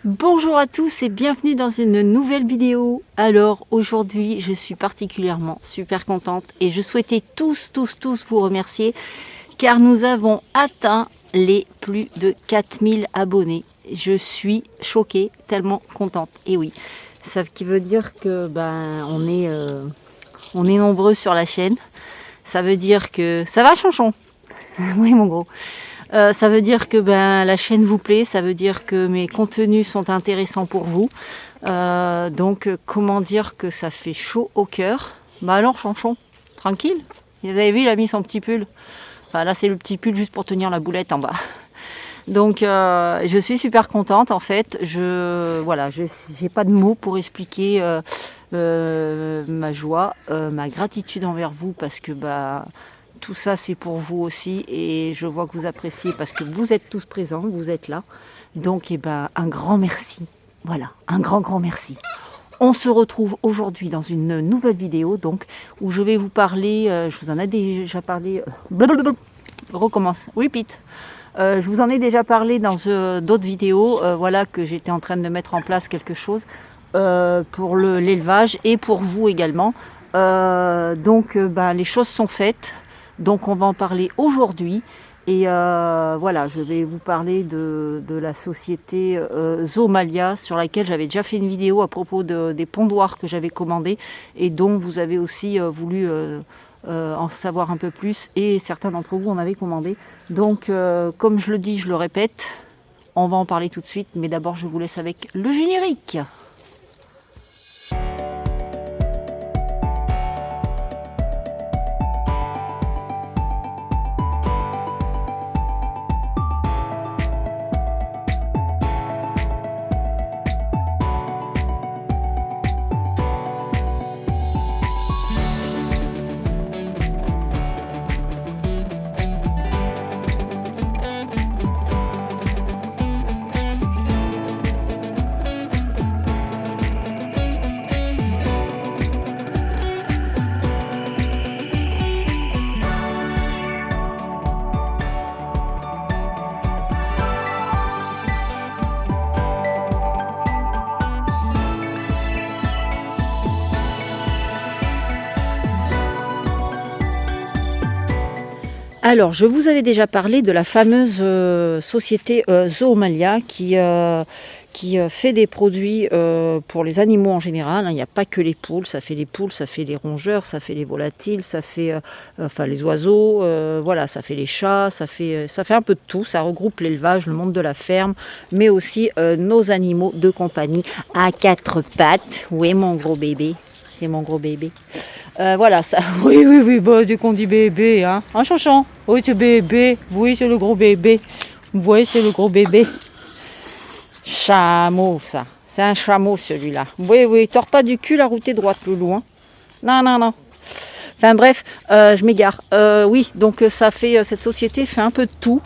Bonjour à tous et bienvenue dans une nouvelle vidéo. Alors aujourd'hui je suis particulièrement super contente et je souhaitais tous vous remercier car nous avons atteint les plus de 4000 abonnés. Je suis choquée, tellement contente. Et oui, ça qui veut dire que on est nombreux sur la chaîne. Ça veut dire que ça va, Chanchon? Oui, mon gros. Ça veut dire que la chaîne vous plaît, ça veut dire que mes contenus sont intéressants pour vous. Donc comment dire que ça fait chaud au cœur. Bah alors Chanchon, tranquille. Vous avez vu, il a mis son petit pull. Enfin là c'est le petit pull juste pour tenir la boulette en bas. Donc je suis super contente en fait. J'ai pas de mots pour expliquer ma joie, ma gratitude envers vous parce que tout ça c'est pour vous aussi et je vois que vous appréciez parce que vous êtes tous présents, vous êtes là. Donc un grand merci. Voilà, un grand merci. On se retrouve aujourd'hui dans une nouvelle vidéo donc où je vais vous parler, je vous en ai déjà parlé, recommence, repeat. Je vous en ai déjà parlé dans d'autres vidéos, voilà que j'étais en train de mettre en place quelque chose pour l'élevage et pour vous également. Les choses sont faites. Donc on va en parler aujourd'hui et voilà, je vais vous parler de la société Zoomalia sur laquelle j'avais déjà fait une vidéo à propos des pondoirs que j'avais commandés et dont vous avez aussi voulu en savoir un peu plus et certains d'entre vous en avaient commandé. Donc comme je le dis, je le répète, on va en parler tout de suite, mais d'abord je vous laisse avec le générique. Alors, je vous avais déjà parlé de la fameuse société Zoomalia qui fait des produits pour les animaux en général. Il n'y a pas que les poules, ça fait les rongeurs, ça fait les volatiles, ça fait les oiseaux, voilà, ça fait les chats, ça fait un peu de tout. Ça regroupe l'élevage, le monde de la ferme, mais aussi nos animaux de compagnie à quatre pattes. Oui, mon gros bébé, c'est mon gros bébé. Voilà, ça. Oui, dès qu'on dit bébé, hein. Un chanchon. Oui, c'est bébé. Oui, c'est le gros bébé. Oui, c'est le gros bébé. Chameau, ça. C'est un chameau, celui-là. Oui, tords pas du cul, la route est droite, loulou, hein. Non. Enfin bref, je m'égare. Oui, donc cette société fait un peu de tout.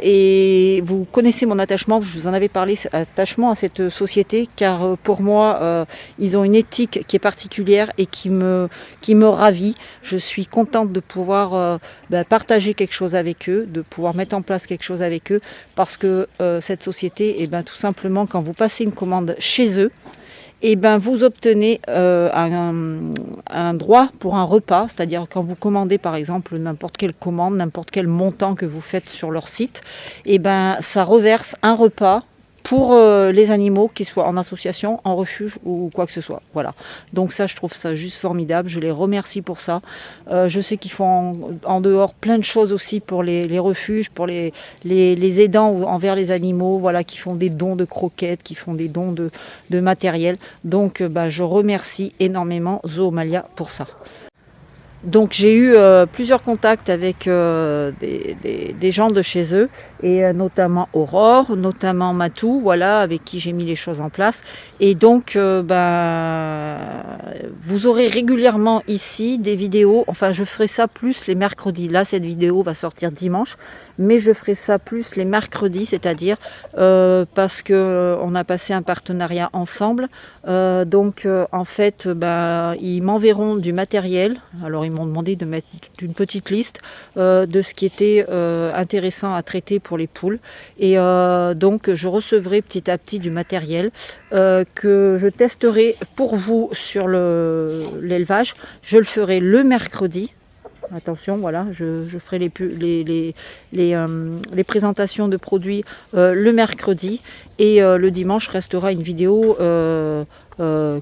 Et vous connaissez mon attachement, je vous en avais parlé, attachement à cette société, car pour moi, ils ont une éthique qui est particulière et qui me ravit. Je suis contente de pouvoir partager quelque chose avec eux, de pouvoir mettre en place quelque chose avec eux, parce que cette société, tout simplement, quand vous passez une commande chez eux, vous obtenez un droit pour un repas, c'est-à-dire quand vous commandez par exemple n'importe quelle commande, n'importe quel montant que vous faites sur leur site, ça reverse un repas pour les animaux, qu'ils soient en association, en refuge ou quoi que ce soit. Voilà. Donc ça, je trouve ça juste formidable. Je les remercie pour ça. Je sais qu'ils font en dehors plein de choses aussi pour les refuges, pour les aidants envers les animaux, voilà, qui font des dons de croquettes, qui font des dons de matériel. Donc je remercie énormément Zoomalia pour ça. Donc j'ai eu plusieurs contacts avec des gens de chez eux, et notamment Aurore, notamment Matou, voilà, avec qui j'ai mis les choses en place. Et donc vous aurez régulièrement ici des vidéos, enfin je ferai ça plus les mercredis. Là cette vidéo va sortir dimanche, mais je ferai ça plus les mercredis, c'est-à-dire parce qu'on a passé un partenariat ensemble. En fait, ils m'enverront du matériel. Alors ils m'ont demandé de mettre une petite liste de ce qui était intéressant à traiter pour les poules. Et donc je recevrai petit à petit du matériel que je testerai pour vous sur l'élevage. Je le ferai le mercredi. Attention, voilà, je ferai les présentations de produits le mercredi et le dimanche restera une vidéo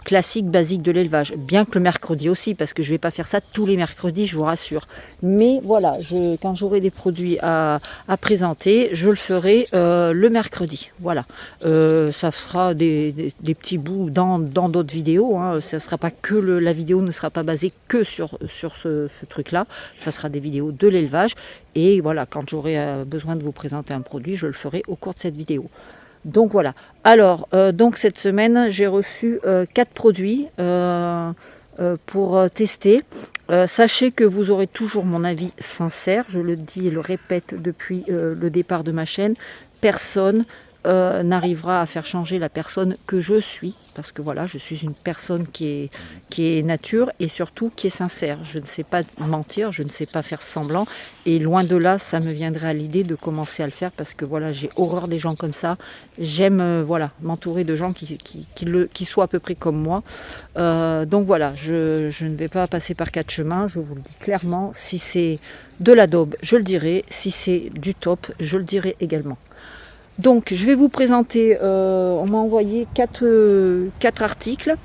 classique, basique de l'élevage. Bien que le mercredi aussi, parce que je ne vais pas faire ça tous les mercredis, je vous rassure. Mais voilà, quand j'aurai des produits à présenter, je le ferai le mercredi. Voilà, ça sera des petits bouts dans d'autres vidéos. Hein. Ça sera pas que la vidéo ne sera pas basée que sur ce truc-là. Ça sera des vidéos de l'élevage. Et voilà, quand j'aurai besoin de vous présenter un produit, je le ferai au cours de cette vidéo. Donc voilà. Alors, donc cette semaine, j'ai reçu 4 produits pour tester. Sachez que vous aurez toujours mon avis sincère. Je le dis et le répète depuis le départ de ma chaîne. Personne n'arrivera à faire changer la personne que je suis, parce que voilà, je suis une personne qui est nature et surtout qui est sincère. Je ne sais pas mentir, je ne sais pas faire semblant, et loin de là, ça me viendrait à l'idée de commencer à le faire, parce que voilà, j'ai horreur des gens comme ça. J'aime voilà, m'entourer de gens qui soient à peu près comme moi. Donc voilà, je ne vais pas passer par 4 chemins, je vous le dis clairement. Si c'est de la daube, je le dirai. Si c'est du top, je le dirai également. Donc je vais vous présenter, on m'a envoyé 4 articles.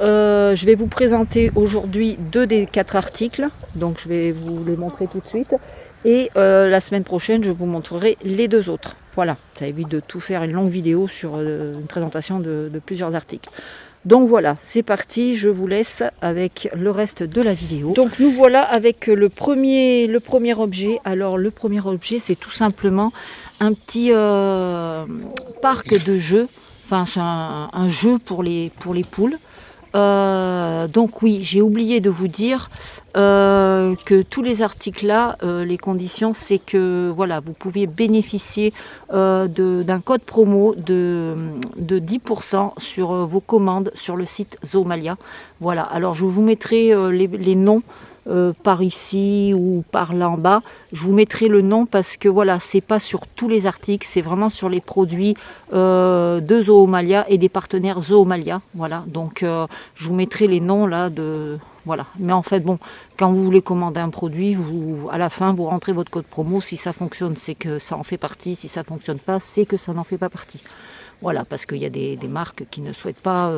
Je vais vous présenter aujourd'hui 2 des 4 articles, donc je vais vous les montrer tout de suite. Et la semaine prochaine, je vous montrerai les 2 autres. Voilà, ça évite de tout faire une longue vidéo sur une présentation de plusieurs articles. Donc voilà, c'est parti, je vous laisse avec le reste de la vidéo. Donc nous voilà avec le premier objet. Alors le premier objet, c'est tout simplement un petit parc de jeux. Enfin, c'est un jeu pour les poules. Donc oui, j'ai oublié de vous dire que tous les articles là, les conditions, c'est que voilà, vous pouvez bénéficier d'un code promo de 10% sur vos commandes sur le site Zoomalia. Voilà, alors je vous mettrai les noms par ici ou par là en bas. Je vous mettrai le nom parce que voilà, c'est pas sur tous les articles, c'est vraiment sur les produits de Zoomalia et des partenaires Zoomalia. Voilà, donc je vous mettrai les noms là de voilà. Mais en fait bon, quand vous voulez commander un produit, à la fin vous rentrez votre code promo. Si ça fonctionne, c'est que ça en fait partie. Si ça fonctionne pas, c'est que ça n'en fait pas partie. Voilà, parce qu'il y a des marques qui ne souhaitent pas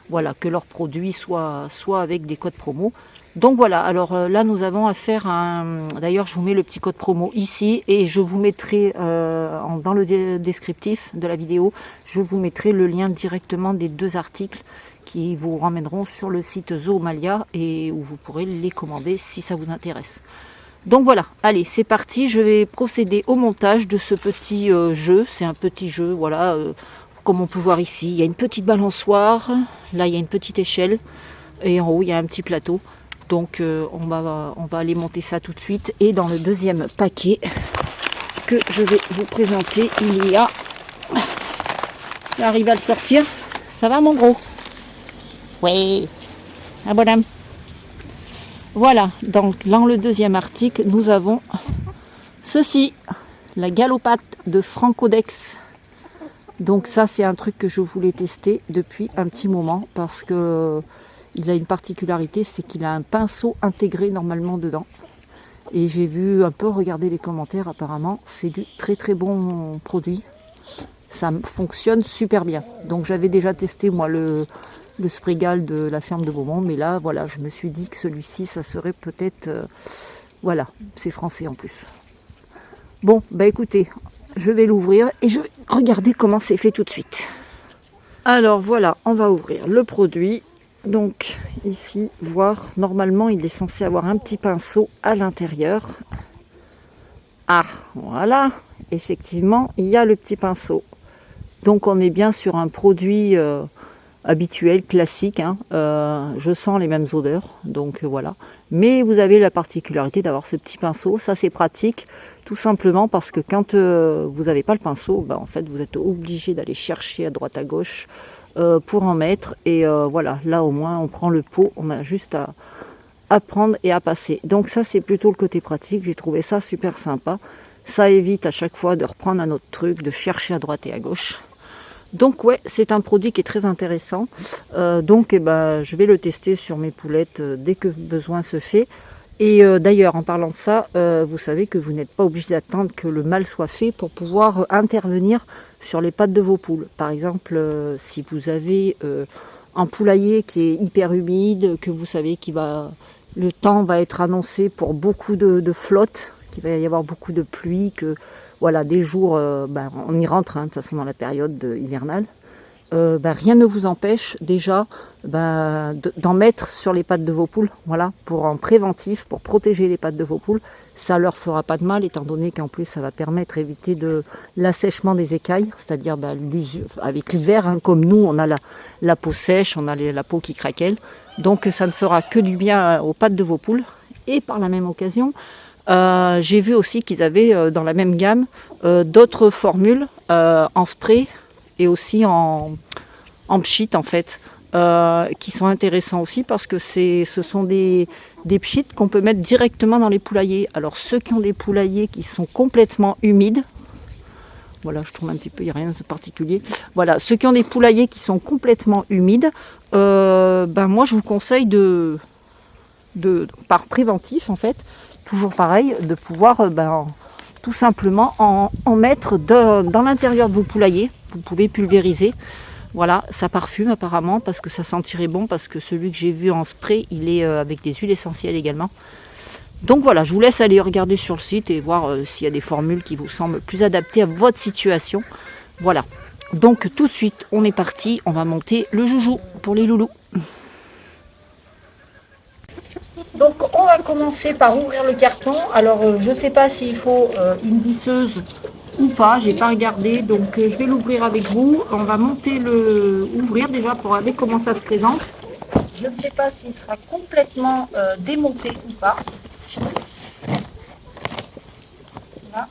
voilà, que leurs produits soient avec des codes promo. Donc voilà, alors là nous avons à faire d'ailleurs je vous mets le petit code promo ici et je vous mettrai dans le descriptif de la vidéo, je vous mettrai le lien directement des 2 articles qui vous ramèneront sur le site Zoomalia et où vous pourrez les commander si ça vous intéresse. Donc voilà, allez c'est parti, je vais procéder au montage de ce petit jeu. C'est un petit jeu, voilà, comme on peut voir ici, il y a une petite balançoire, là il y a une petite échelle et en haut il y a un petit plateau. Donc on va aller monter ça tout de suite. Et dans le deuxième paquet que je vais vous présenter, il y a... J'arrive à le sortir. Ça va mon gros? Oui. Ah bonhomme. Voilà, donc dans le deuxième article, nous avons ceci. La galopate de Francodex. Donc ça c'est un truc que je voulais tester depuis un petit moment parce que... Il a une particularité, c'est qu'il a un pinceau intégré normalement dedans. Et j'ai vu un peu regarder les commentaires, apparemment, c'est du très très bon produit. Ça fonctionne super bien. Donc j'avais déjà testé moi le Sprigal de la ferme de Beaumont, mais là voilà, je me suis dit que celui-ci, ça serait peut-être... voilà, c'est français en plus. Bon, bah écoutez, je vais l'ouvrir et je vais regarder comment c'est fait tout de suite. Alors voilà, on va ouvrir le produit. Donc ici, voir, normalement il est censé avoir un petit pinceau à l'intérieur. Ah, voilà, effectivement, il y a le petit pinceau. Donc on est bien sur un produit habituel, classique. Hein. Je sens les mêmes odeurs, donc voilà. Mais vous avez la particularité d'avoir ce petit pinceau, ça c'est pratique, tout simplement parce que quand vous n'avez pas le pinceau, en fait vous êtes obligé d'aller chercher à droite à gauche pour en mettre. Et voilà, là au moins on prend le pot, on a juste à prendre et à passer. Donc ça, c'est plutôt le côté pratique. J'ai trouvé ça super sympa. Ça évite à chaque fois de reprendre un autre truc, de chercher à droite et à gauche. Donc ouais, c'est un produit qui est très intéressant. Donc je vais le tester sur mes poulettes dès que besoin se fait. Et d'ailleurs, en parlant de ça, vous savez que vous n'êtes pas obligé d'attendre que le mâle soit fait pour pouvoir intervenir sur les pattes de vos poules. Par exemple, si vous avez un poulailler qui est hyper humide, que vous savez le temps va être annoncé pour beaucoup de flotte, qu'il va y avoir beaucoup de pluie, que voilà, des jours, on y rentre de toute façon dans la période hivernale. Rien ne vous empêche déjà d'en mettre sur les pattes de vos poules, voilà, pour en préventif, pour protéger les pattes de vos poules. Ça leur fera pas de mal, étant donné qu'en plus ça va permettre d'éviter l'assèchement des écailles, c'est-à-dire avec l'hiver, hein, comme nous, on a la peau sèche, on a la peau qui craquelle. Donc ça ne fera que du bien aux pattes de vos poules. Et par la même occasion, j'ai vu aussi qu'ils avaient dans la même gamme d'autres formules en spray et aussi en pchit en fait, qui sont intéressants aussi parce que ce sont des pchits qu'on peut mettre directement dans les poulaillers. Alors ceux qui ont des poulaillers qui sont complètement humides, voilà, je tourne un petit peu, il n'y a rien de particulier. Voilà, ceux qui ont des poulaillers qui sont complètement humides, moi je vous conseille par préventif en fait, toujours pareil, de pouvoir tout simplement en mettre dans l'intérieur de vos poulaillers. Vous pouvez pulvériser. Voilà, ça parfume apparemment parce que ça sentirait bon, parce que celui que j'ai vu en spray, il est avec des huiles essentielles également. Donc voilà, je vous laisse aller regarder sur le site et voir s'il y a des formules qui vous semblent plus adaptées à votre situation. Voilà. Donc tout de suite, on est parti, on va monter le joujou pour les loulous. Donc on va commencer par ouvrir le carton. Alors je ne sais pas s'il faut une visseuse ou pas, j'ai pas regardé, donc je vais l'ouvrir avec vous. On va ouvrir déjà pour regarder comment ça se présente. Je ne sais pas s'il sera complètement démonté ou pas. Voilà.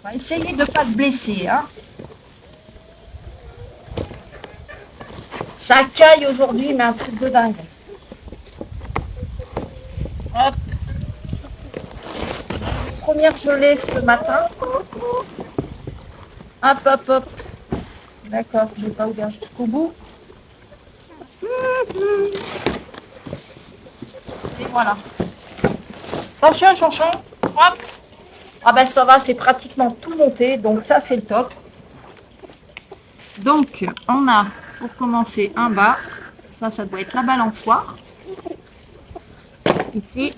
On va essayer de ne pas se blesser, hein. Ça caille aujourd'hui, mais un truc de dingue. Hop. Première gelée ce matin. Hop, hop, hop. D'accord, je ne vais pas ouvrir jusqu'au bout. Et voilà. Attention, chanchon. Hop. Ah ben ça va, c'est pratiquement tout monté, donc ça c'est le top. Donc on a pour commencer un bas, ça doit être la balançoire. Ici,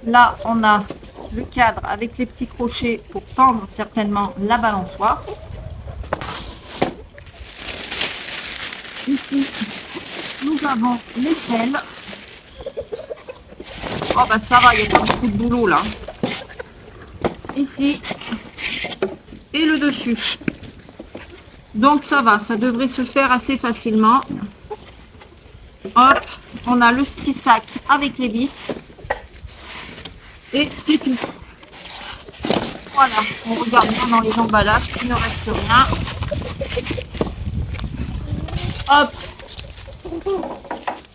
là on a le cadre avec les petits crochets pour tendre certainement la balançoire. Ici, nous avons l'échelle. Oh ben ça va, il y a pas beaucoup de boulot là. Ici, et le dessus. Donc ça va, ça devrait se faire assez facilement. Hop, on a le petit sac avec les vis. Et c'est tout. Voilà, on regarde bien dans les emballages, il ne reste rien. Hop.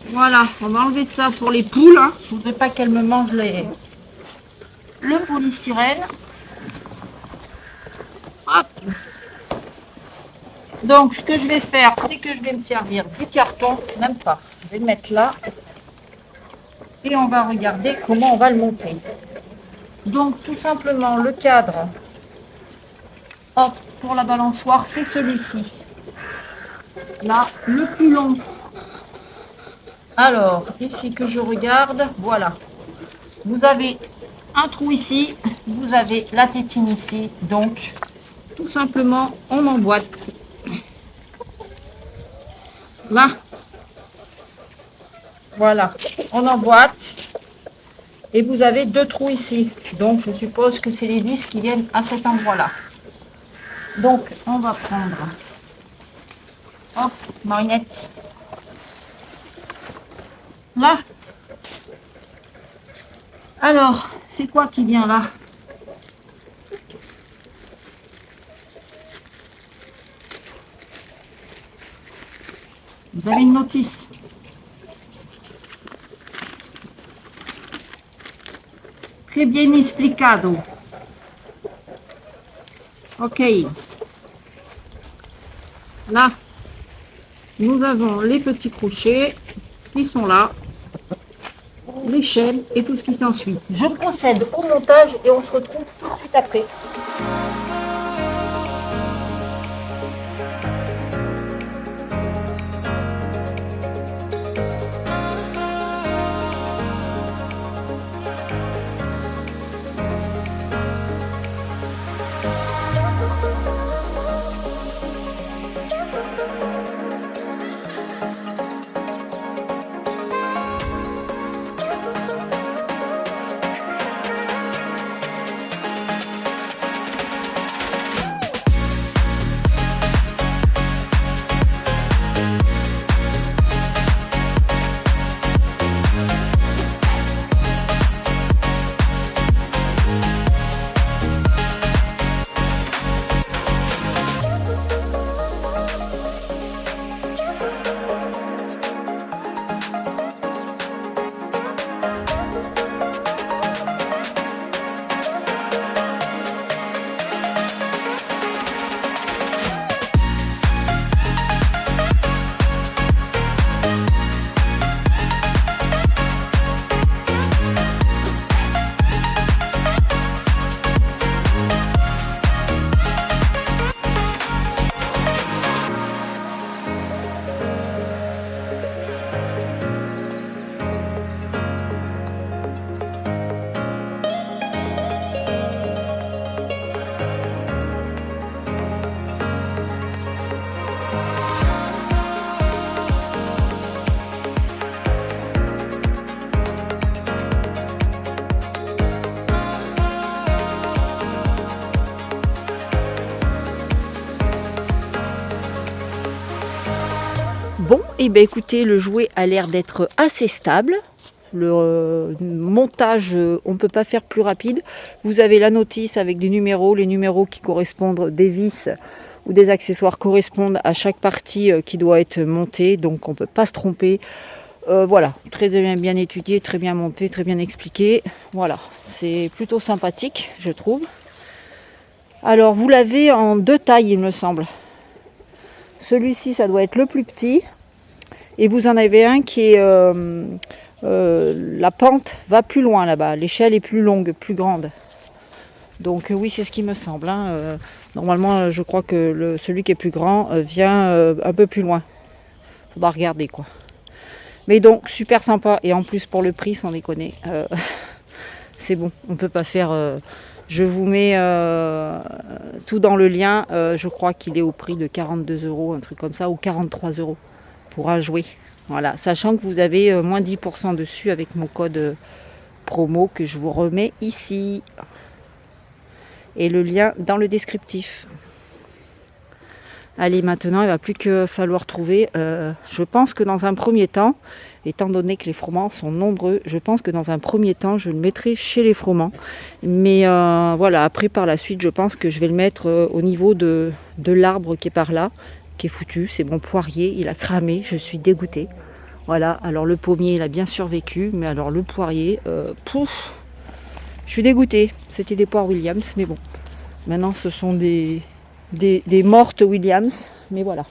Voilà, on va enlever ça pour les poules, hein. Je ne voudrais pas qu'elles me mangent le polystyrène. Hop. Donc ce que je vais faire, c'est que je vais me servir du carton, même pas. Je vais le mettre là. Et on va regarder comment on va le monter. Donc tout simplement le cadre, hop, pour la balançoire, c'est celui-ci. Là, le plus long. Alors, ici que je regarde, voilà. Vous avez un trou ici, vous avez la tétine ici. Donc, tout simplement, on emboîte. Là. Voilà, on emboîte. Et vous avez deux trous ici. Donc, je suppose que c'est les vis qui viennent à cet endroit-là. Donc, on va prendre... Hop, marionnette. Là. Alors, c'est quoi qui vient là? Vous avez une notice. Très bien explicado. Ok. Là, nous avons les petits crochets qui sont là, l'échelle et tout ce qui s'ensuit. Je procède au montage et on se retrouve tout de suite après. Bon, et bien écoutez, le jouet a l'air d'être assez stable. Le montage, on ne peut pas faire plus rapide. Vous avez la notice avec des numéros, les numéros qui correspondent des vis ou des accessoires correspondent à chaque partie qui doit être montée, donc on ne peut pas se tromper. Voilà, très bien étudié, très bien monté, très bien expliqué. Voilà, c'est plutôt sympathique, je trouve. Alors, vous l'avez en 2 tailles, il me semble. Celui-ci, ça doit être le plus petit. Et vous en avez un qui est... la pente va plus loin là-bas. L'échelle est plus longue, plus grande. Donc oui, c'est ce qui me semble. Hein. Normalement, je crois que celui qui est plus grand vient un peu plus loin. Faudra regarder quoi. Mais donc, super sympa. Et en plus, pour le prix, sans déconner, c'est bon. On ne peut pas faire... je vous mets tout dans le lien. Je crois qu'il est au prix de 42 €, un truc comme ça, ou 43 € pour un jouet. Voilà, sachant que vous avez moins 10% dessus avec mon code promo que je vous remets ici. Et le lien dans le descriptif. Allez, maintenant, il ne va plus que falloir trouver. Je pense que dans un premier temps, étant donné que les froment sont nombreux, je pense que dans un premier temps, je le mettrai chez les froment. Mais voilà, après, par la suite, je pense que je vais le mettre au niveau de l'arbre qui est par là, qui est foutu. C'est mon poirier, il a cramé, je suis dégoûtée. Voilà, alors le pommier, il a bien survécu, mais alors le poirier, pouf, je suis dégoûtée. C'était des poires Williams, mais bon. Maintenant, ce sont des mortes Williams, mais voilà.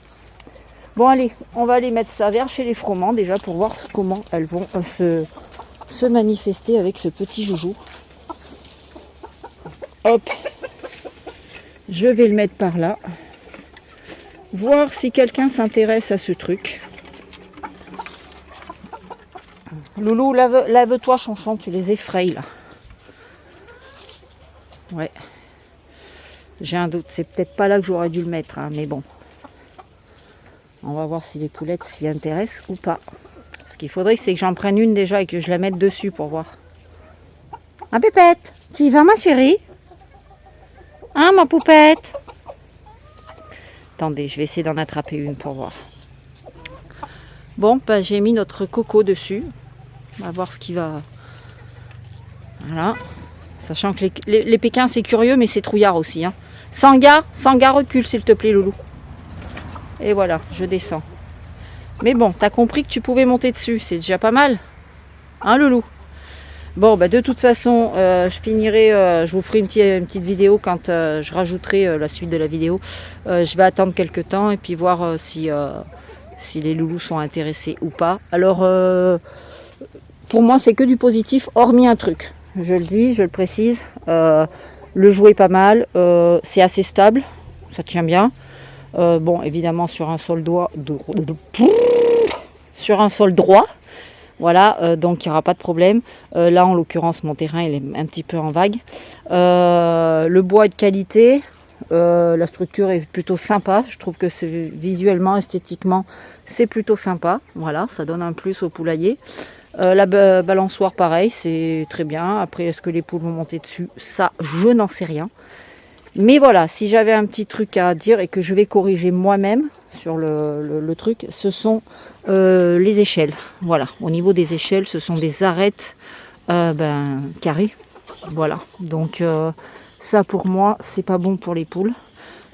Bon, allez, on va aller mettre ça vers chez les froment, déjà, pour voir comment elles vont se manifester avec ce petit joujou. Hop, je vais le mettre par là. Voir si quelqu'un s'intéresse à ce truc. Loulou, lave-toi, chanchon, tu les effrayes là. Ouais. J'ai un doute, c'est peut-être pas là que j'aurais dû le mettre, hein, mais bon. On va voir si les poulettes s'y intéressent ou pas. Ce qu'il faudrait, c'est que j'en prenne une déjà et que je la mette dessus pour voir. Ah, Pépette, tu y vas, ma chérie? Hein, ma poupette? Attendez, je vais essayer d'en attraper une pour voir. Bon, ben, j'ai mis notre coco dessus. On va voir ce qui va... Voilà. Sachant que les Pékins, c'est curieux, mais c'est trouillard aussi. Hein. Sanga, recule, s'il te plaît, Loulou. Et voilà, je descends. Mais bon, t'as compris que tu pouvais monter dessus. C'est déjà pas mal. Hein, Loulou? Bon, bah, de toute façon, je finirai, je vous ferai une petite vidéo quand je rajouterai la suite de la vidéo. Je vais attendre quelques temps et puis voir si les loulous sont intéressés ou pas. Alors, pour moi, c'est que du positif, hormis un truc. Je le dis, je le précise. Le jouet est pas mal, c'est assez stable, ça tient bien. Bon, évidemment, sur un sol sur un sol droit. Voilà, donc il n'y aura pas de problème. Là, en l'occurrence, mon terrain il est un petit peu en vague. Le bois est de qualité. La structure est plutôt sympa. Je trouve que c'est visuellement, esthétiquement, c'est plutôt sympa. Voilà, ça donne un plus au poulailler. La balançoire, pareil, c'est très bien. Après, est-ce que les poules vont monter dessus? Ça, je n'en sais rien. Mais voilà, si j'avais un petit truc à dire et que je vais corriger moi-même sur le truc, ce sont les échelles. Voilà, au niveau des échelles, ce sont des arêtes carrées. Voilà, donc ça pour moi, c'est pas bon pour les poules.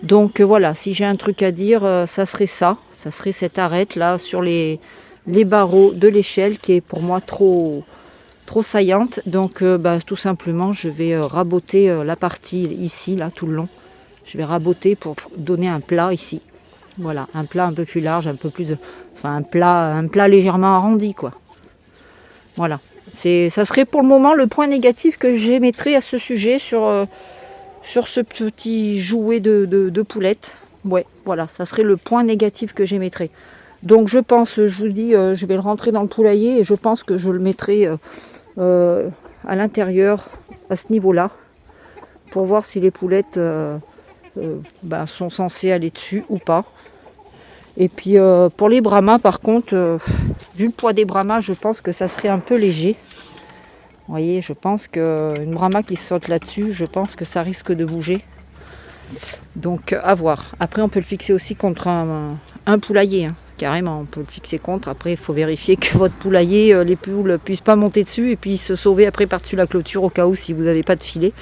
Donc voilà, si j'ai un truc à dire, ça serait ça. Ça serait cette arête là sur les barreaux de l'échelle qui est pour moi trop saillante. Donc tout simplement je vais raboter la partie ici là tout le long. Je vais raboter pour donner un plat ici. Voilà, un plat un peu plus large, un peu plus, enfin un plat légèrement arrondi quoi. Voilà, ça serait pour le moment le point négatif que j'émettrais à ce sujet sur ce petit jouet de poulette. Ouais, voilà, ça serait le point négatif que j'émettrais. Donc je pense, je vous dis, je vais le rentrer dans le poulailler et je pense que je le mettrai à l'intérieur, à ce niveau-là, pour voir si les poulettes sont censées aller dessus ou pas. Et puis pour les brahmas, par contre, vu le poids des brahmas, je pense que ça serait un peu léger. Vous voyez, je pense qu'une brahma qui saute là-dessus, je pense que ça risque de bouger. Donc à voir. Après, on peut le fixer aussi contre un poulailler, hein. Carrément, on peut le fixer contre. Après, il faut vérifier que votre poulailler, les poules ne puissent pas monter dessus et puis se sauver après par-dessus la clôture au cas où si vous n'avez pas de filet.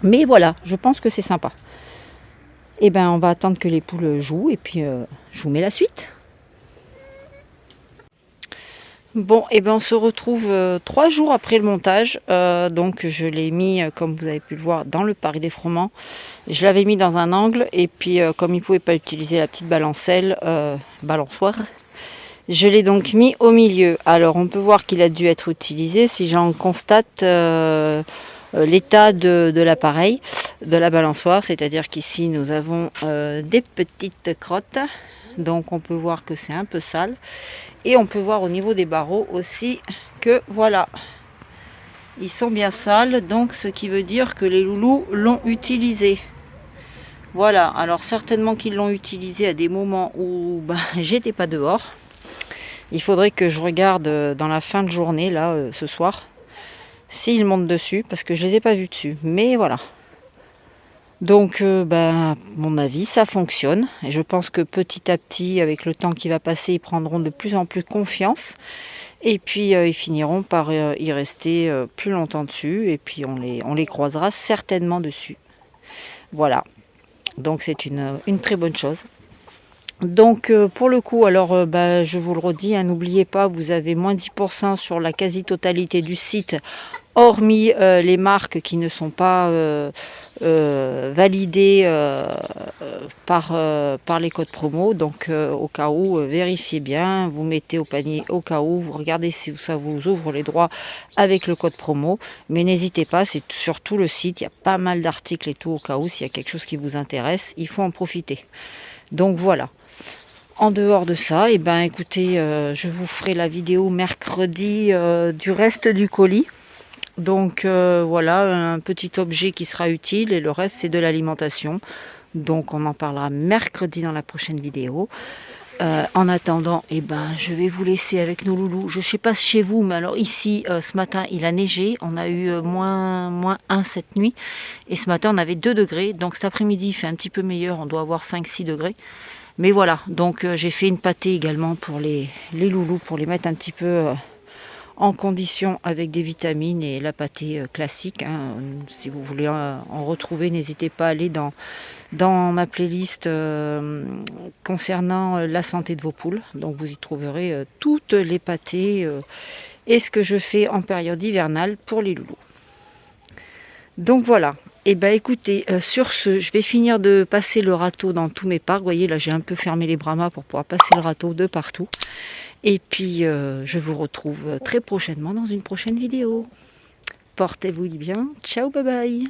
Mais voilà, je pense que c'est sympa. Et ben, on va attendre que les poules jouent et puis je vous mets la suite. Bon, et ben on se retrouve 3 jours après le montage. Donc je l'ai mis, comme vous avez pu le voir, dans le parc des Froment. Je l'avais mis dans un angle et puis comme il ne pouvait pas utiliser la petite balançoire, je l'ai donc mis au milieu. Alors on peut voir qu'il a dû être utilisé si j'en constate l'état de l'appareil, de la balançoire. C'est-à-dire qu'ici nous avons des petites crottes. Donc on peut voir que c'est un peu sale. Et on peut voir au niveau des barreaux aussi que voilà, ils sont bien sales. Donc ce qui veut dire que les loulous l'ont utilisé. Voilà, alors certainement qu'ils l'ont utilisé à des moments où j'étais pas dehors. Il faudrait que je regarde dans la fin de journée, là, ce soir, s'ils montent dessus, parce que je les ai pas vus dessus. Mais voilà. Donc, à mon avis, ça fonctionne. Et je pense que petit à petit, avec le temps qui va passer, ils prendront de plus en plus confiance. Et puis, ils finiront par y rester plus longtemps dessus. Et puis, on les croisera certainement dessus. Voilà. Donc, c'est une très bonne chose. Donc, pour le coup, alors, je vous le redis, hein, n'oubliez pas, vous avez moins 10% sur la quasi-totalité du site, hormis les marques qui ne sont pas validées par les codes promo. Donc au cas où, vérifiez bien, vous mettez au panier au cas où, vous regardez si ça vous ouvre les droits avec le code promo. Mais n'hésitez pas, c'est sur tout le site, il y a pas mal d'articles et tout, au cas où, s'il y a quelque chose qui vous intéresse, il faut en profiter. Donc voilà. En dehors de ça, écoutez, je vous ferai la vidéo mercredi du reste du colis. Donc voilà, un petit objet qui sera utile et le reste c'est de l'alimentation. Donc on en parlera mercredi dans la prochaine vidéo. En attendant, je vais vous laisser avec nos loulous. Je ne sais pas chez vous, mais alors ici, ce matin, il a neigé. On a eu moins 1 cette nuit. Et ce matin, on avait 2 degrés. Donc cet après-midi, il fait un petit peu meilleur. On doit avoir 5-6 degrés. Mais voilà, donc j'ai fait une pâtée également pour les loulous, pour les mettre un petit peu en condition avec des vitamines et la pâtée classique. Hein. Si vous voulez en retrouver, n'hésitez pas à aller dans ma playlist concernant la santé de vos poules. Donc vous y trouverez toutes les pâtées et ce que je fais en période hivernale pour les loulous. Donc voilà, et écoutez, sur ce, je vais finir de passer le râteau dans tous mes parcs. Vous voyez, là j'ai un peu fermé les bramas pour pouvoir passer le râteau de partout. Et puis je vous retrouve très prochainement dans une prochaine vidéo. Portez-vous bien, ciao, bye bye.